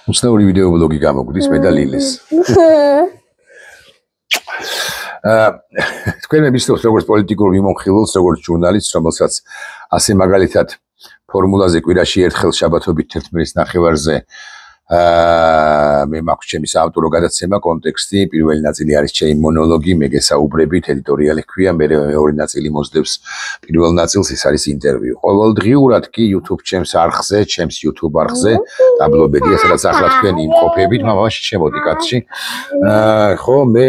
უცნაური ვიდეო ბლოგი გამოგვდის მე და ლილეს. თქვენ მებისმენთ როგორც პოლიტიკურ მიმოხილველს, როგორც ჟურნალისტს, რომელსაც ასე მაგალითად ფორმულაზე კვირაში ერთხელ შაბათობით 11:30-ზე მე მაქვს ჩემი საავტორო გადაცემა კონტექსტი, პირველი ნაწილი არის ჩემი მონოლოგი, მე გესაუბრებით, ედიტორიალი ჰქვია, მე მეორე ნაწილი მოსდევს პირველ ნაწილს, ეს არის ინტერვიუ. ყოველდღიურად კი YouTube ჩემს არხზე, ჩემს YouTube არხზე, დაბლობედია, სადაც ახლა თქვენ იმყოფებით, მამაში შემოდი კაცში. ხო, მე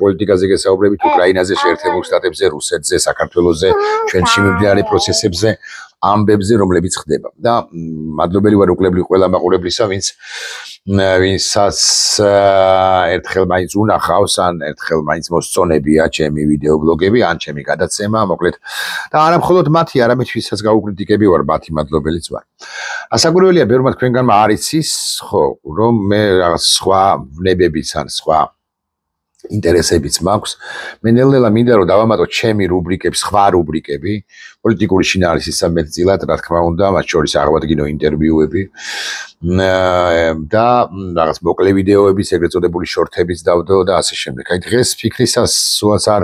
პოლიტიკაზე გესაუბრებით, უკრაინაზე, შეერთებულ შტატებზე, რუსეთზე, საქართველოზე, ჩვენში მიმდინარე პროცესებზე. ამბებზე, რომლებიც ხდება და მადლობელი ვარ უკლებლი ყველა მაყურებლისა, ვინცაც ერთხელ მაინც უნახავს, ან ერთხელ მაინც მოსწონებია ჩემი ვიდეო ბლოგები, ან ჩემი გადაცემა, მოკლედ და არა მხოლოდ მათი, არამედ ვისაც გაუკრიტიკები ვარ, მათი მადლობელიც ვარ. ასაკვირველია, ბევრმა თქვენგანმა არ იცის, ხო, რომ მე რაღაც სხვა ვნებებიც ან სხვა ინტერესებიც მაქვს. მე ნელ-ნელა მინდა რომ დავამატო ჩემი რუბრიკებს, სხვა რუბრიკები, პოლიტიკური შინაარსის სამეცნიერად, რა თქმა უნდა, მათ შორის აღვადგინო ინტერვიუები და რაღაც მოკლე ვიდეოებიც, ეგრეთ წოდებული შორტებიც დავდო და ასე შემდეგ. აი დღეს ფიქრისას სულაც არ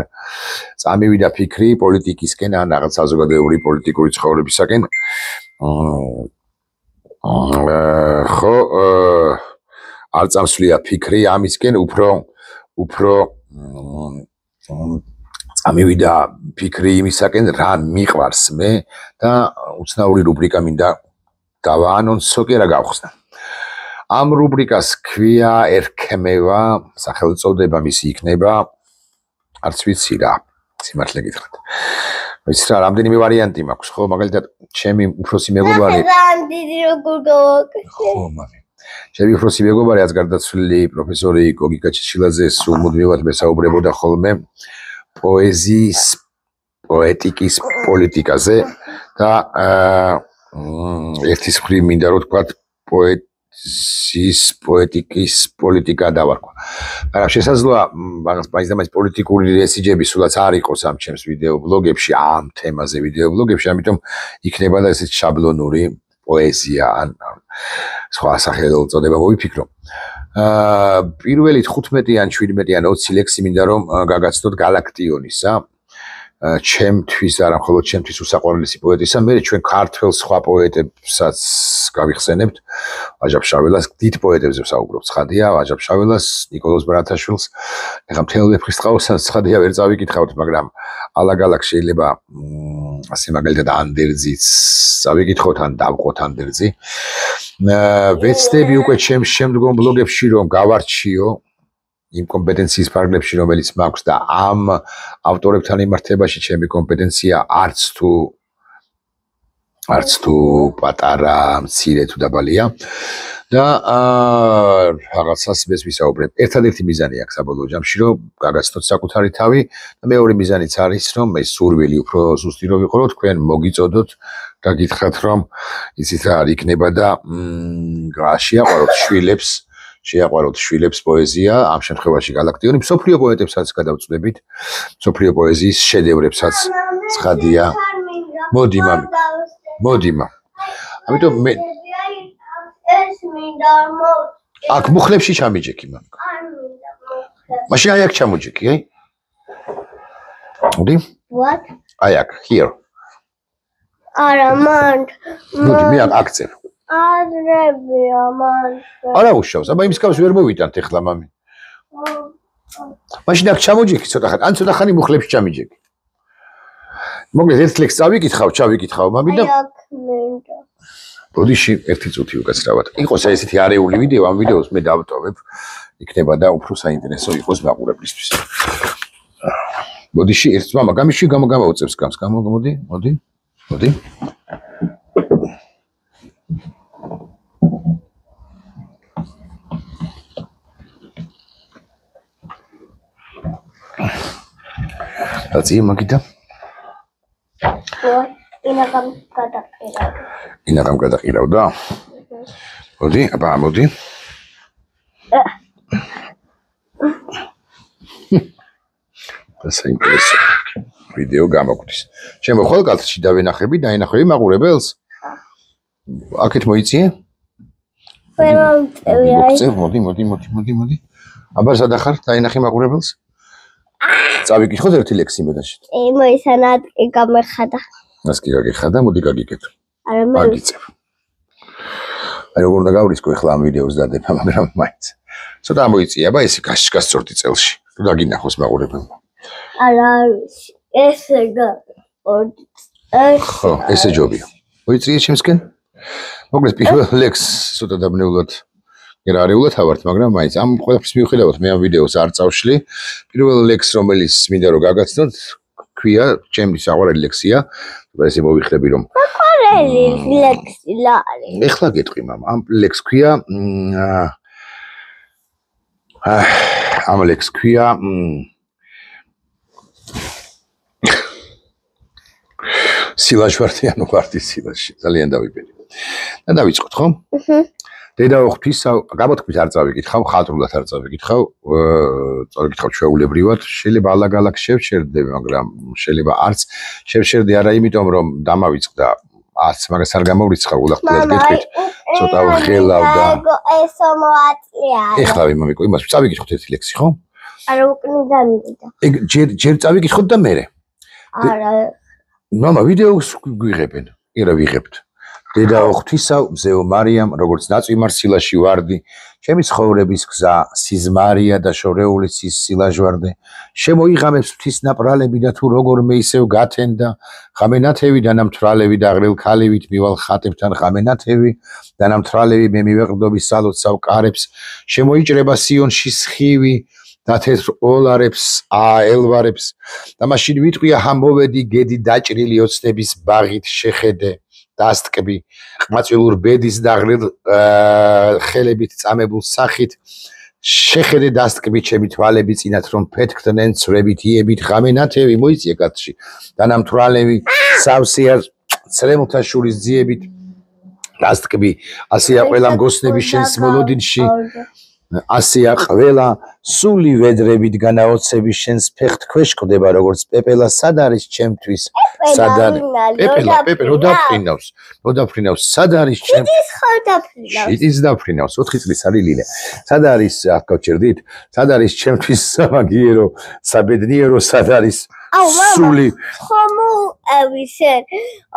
წამივიდა ფიქრი პოლიტიკისკენ ან რაღაც საზოგადოებრივი პოლიტიკური ცხოვრებისაკენ. ხო, არ წამსვლია ფიქრი ამისკენ, უფრო წამივიდა ფიქრი იმისაკენ, რა მიყვარს მე და უცნაური რუბრიკა მინდა დავაანონსო კი რა გავხსნა. ამ რუბრიკას ქვია ერქმევა, სახელწოდება მისი იქნება, არც ვიცი რა, სიმართლე გითხრათ. ვიცი რა, რამდენიმე ვარიანტი მაქვს, ხო, მაგალითად, ჩემი უფროსი მეგობარი. ხო, მაგრამ ჩემი უფროსი მეგობარი რაც გარდაცვლილი პროფესორი გოგიკა ჩიჩილაძე სულ მუდმივად მესაუბრებოდა ხოლმე პოეზიის, პოეტიკის პოლიტიკაზე და ერთის მხრივ მინდა რომ თქვა პოეზიის, პოეტიკის პოლიტიკა დავარქვა. მაგრამ შესაძლოა რაღაც მაინც პოლიტიკური მესიჯები სულაც არ იყოს ამ ჩემს ვიდეო ბლოგებში, ამ თემაზე ვიდეო ბლოგებში, ამიტომ იქნება და ესეც შაბლონური პოეზია ან სხვა სახელწოდება მოვიფიქრო. პირველი 15 ან 17 ან 20 ლექსი მინდა რომ გაგაცნოთ გალაქტიონისა. ჩემთვის არა მხოლოდ ჩემთვის უსაყვარლესი პოეტისა, მე ჩვენ ქართველ სხვა პოეტებსაც გავიხსენებთ. ვაჟა-ფშაველას, დიდ პოეტებზე ვსაუბრობ, ცხადია, ვაჟა-ფშაველას, ნიკოლოზ ბრათაშვილს. ეხლა მთელ ვეფხისტყაოსანს ცხადია ვერ წავიკითხავთ, მაგრამ ალაგ-ალაგ შეიძლება ასე მაგალითად ანდერძიც წავიკითხოთ ან დავყოთ ანდერძი. ვეცდები უკვე ჩემს შემდგომ ბლოგებში რომ გავარჩიო იმ კომპეტენციის ფარგლებში, რომელიც მაქვს და ამ ავტორებთან მიმართებაში ჩემი კომპეტენცია არც თუ პატარა, მცირე თუ დაბალია და რაღაცას მე ვისაუბრებ. ერთადერთი მიზანი აქვს საბოლოო ჯამში, რომ გაგაცნოთ საკუთარი თავი და მეორე მიზანიც არის, რომ ეს სურვილი უფრო ზუსტი რომ ვიყო, რომ თქვენ მოგიწოდოთ და გითხრათ, რომ იცით რა არ იქნება და შეაყვაროთ შვილებს პოეზია, ამ შემთხვევაში გალაქტიონი, მსოფლიო პოეტებსაც გადავწყვებით, მსოფლიო პოეზიის შედევრებსაც ცხადია. მოდი მამი. ამიტომ მე ეს მინდა აქ მუხლებში ჩამიჯექი მამი. მაშინ აი აქ ჩამოჯექი, აი. მოდი. What? აი აქ, here. არა, მანდ. მოდი, მე აქ წერ. აზრებია მან. არა უშავს, აბა იმის კავს ვერ მოვიტანთ ეხლა მამი. მაშინ აქ ჩამოჯექი ცოტა ხანი, ან ცოტა ხანი მუხლებში ჩამიჯექი. მოკლედ ერთ ლექსს ჩავიკითხავ მამი და აქ მინდა. ბოდიში ერთი წუთი უკაცრავად. იყოს ესეთი არეული ვიდეო, ამ ვიდეოს მე დავტოვებ. იქნება და უფრო საინტერესო იყოს მაყურებლისთვის. ბოდიში ერთ მამა გამიში გამოუწევს გამს. მოდი. Აცი მაგიდა. ინაღამ გადაყირავდა. მოდი, აბა მოდი. საინტერესო ვიდეო გამოგვდის. ჩემო ხოლკალთში დავენახები, დაენახები მაყურებელს. აქეთ მოიწიე? მოდი. აბა სადა ხარ? დაინახე მაყურებელს? წავიკითხოთ ერთი ლექსი მედაში. მოისანად გამეხადა. მას კი გაგიხადა, მოდი გაგიკეთო. არა მე აგიწევ. აი როგორ უნდა გავრისკო ახლა ამ ვიდეოს დადება, მაგრამ მაინც. ცოტა მოიწია, აბა ესე გასწორდი წელში. თუ დაგინახოს მაყურებელმა. არა ესე ხო, ესე ჯობია. მოიწია ჩემსკენ? მოკლედ პირველ ლექს ცოტა დაბნეულად გერარეულად ავართ, მაგრამ მაინც ამ ყველაფრის მიუხედავად მე ამ ვიდეოს არ წავშლი. პირველ ლექს რომელიც მინდა რომ გაგაცნოთ, ქვია, ჩემი საყვარელი ლექსია. ესე მოვიხდები რომ საყვარელი ლექსი არის. ეხლა გეტყვი მამა, ამ ლექს ქვია ამ ლექს ქვია სილაჟვარდი ანუ ვარდი სილაში. ძალიან დავიბედი. და დავიწყოთ, ხო? დედა ოხთვის გამოთქვით არ წავიკითხავ, ხალხურად არ წავიკითხავ, წავიკითხავ ჩვეულებრივად, შეიძლება ალაგ-ალაგ შევჩერდები, მაგრამ შეიძლება არც შევჩერდი არა იმიტომ რომ დამავიწყდა არც მაგას არ გამოვრიცხავ, ულახტილად გეტყვით, ცოტა ვღელავ და ესო მოაწია. ეხლა ვიმამიკო, იმას წავიკითხოთ ერთი ლექსი, ხო? არა უკნიდან მივიდა. ეგ ჯერ წავიკითხოთ და მერე. არა მამა ვიდეოს გვიღებენ, ირა ვიღებთ. დედა ოხთვისა მზეო მარიამ როგორც ნაწვიმარ სილაში ვარდი ჩემი ცხოვრების გზა სიზმარია და შორეული სილაჟვარდე შემოიღამებს ღვთისნაბრალები და თუ როგორმე ისევ გათენდა ღამენათევი და ნამთვრალევი და ღრელ ქალივით მივალ ხატებთან ღამენათევი და ნამთვრალევი მე მივეყრდობი სალოცავ კარებს შემოიჭრება სიონში სხივი და თეთრ ოლარებს ელვარებს და მაშინ ვიტყვია ჰამოვედი გედი დაჭრილი ოცნების ბაღით შეხედე დასტკბი ყმაწვილურ ბედის დაღრილ ხელებით წამებულ სახით შეხედე დასტკბი ჩემი თვალები წინათ რომ ფეთქდნენ ცრებით იებით ღამენათევი მოიწია კაცში და ნამთვრალევი სავსეა ცრემლთა შურის ძიებით დასტკბი ასეა ყველა მგოსნები შენს მოლოდინში ასეა ყველა სული ვედრებით განაოცები შენს ფეხთ ქვეშ ყდება როგორც პეპელა სად არის ჩემთვის სად არის პეპე რო დაფრინავს სად არის შიტის დაფრინავს 4 წლის არის ლილე სად არის აკავჭერდით სად არის ჩემთვის სამაგიერო საბედნიერო სად არის სული ხომო ავისენ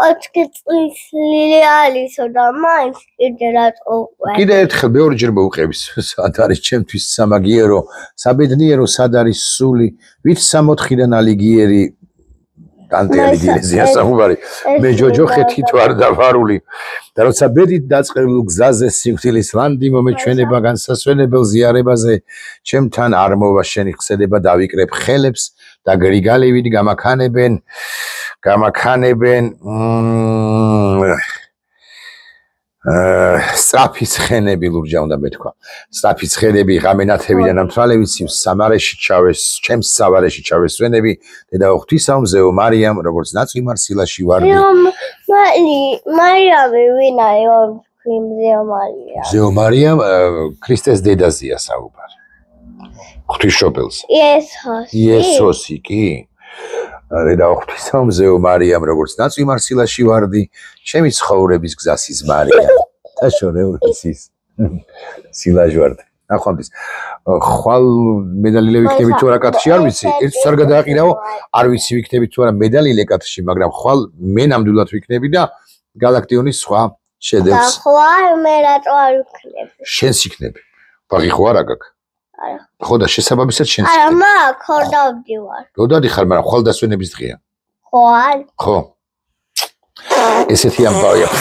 4 წლის ლილე ალისო და მაინც კიდე რატო კიდე ერთხელ მეორჯერ მოუყევის სად არის ჩემთვის სამაგიერო საბედნიერო სად არის სული ვით 64-დან ალიგიერი დანტე ალიგიერია საუბარი მე ჯოჯოხეთით ვარ დავარული და როცა ბედით დაწყებულ გზაზე სიკვდილის ლანდი მომეჩვენება განსასვენებელ ზიარებაზე ჩემთან არ მოვა შენი ხსედება დავიკრებ ხელებს და გრიგალივით გამაქანებენ სწრაფის ხენები ლურჯა უნდა მეთქვა სწრაფის ხენები ღამენათევი და ნამთვრალევი სამარეში ჩავეს ჩემს სავარეში ჩავეს ვენები დედა ოხთვისა მზეო მარიამ როგორც ნაწვიმარ სილაში ვარდი მარიამი ვინაიო მზეო მარიამ მზეო მარიამ ქრისტეს დედაზეა საუბარი ღვთისმშობელს იესოსი კი დედა ოხთვისა მზეო მარიამ როგორც ნაწვიმარ სილაში ვარდი ჩემი ცხოვრების გზა სიზმარია და შორეული სილაჟვარდე ნახვამდის ხვალ მედალილე ვიქნები თუ არა კათხში არ ვიცი ერთს არ გადააყირაო არ ვიცი ვიქნები თუ არა მედალილე კათხში მაგრამ ხვალ მე ნამდვილად ვიქნები და გალაქტიონის სხვა შედევს ხვალ მე რატო არ ვიქნები შენს იქნები ბაღი ხო არა გაქვს არა ხო და შესაბამისად შენს არა მაგ ხარ დავდივარ გოდადი ხარ მაგრამ ხვალ დასვენების დღეა ხვალ ხო ესეთი ამბავია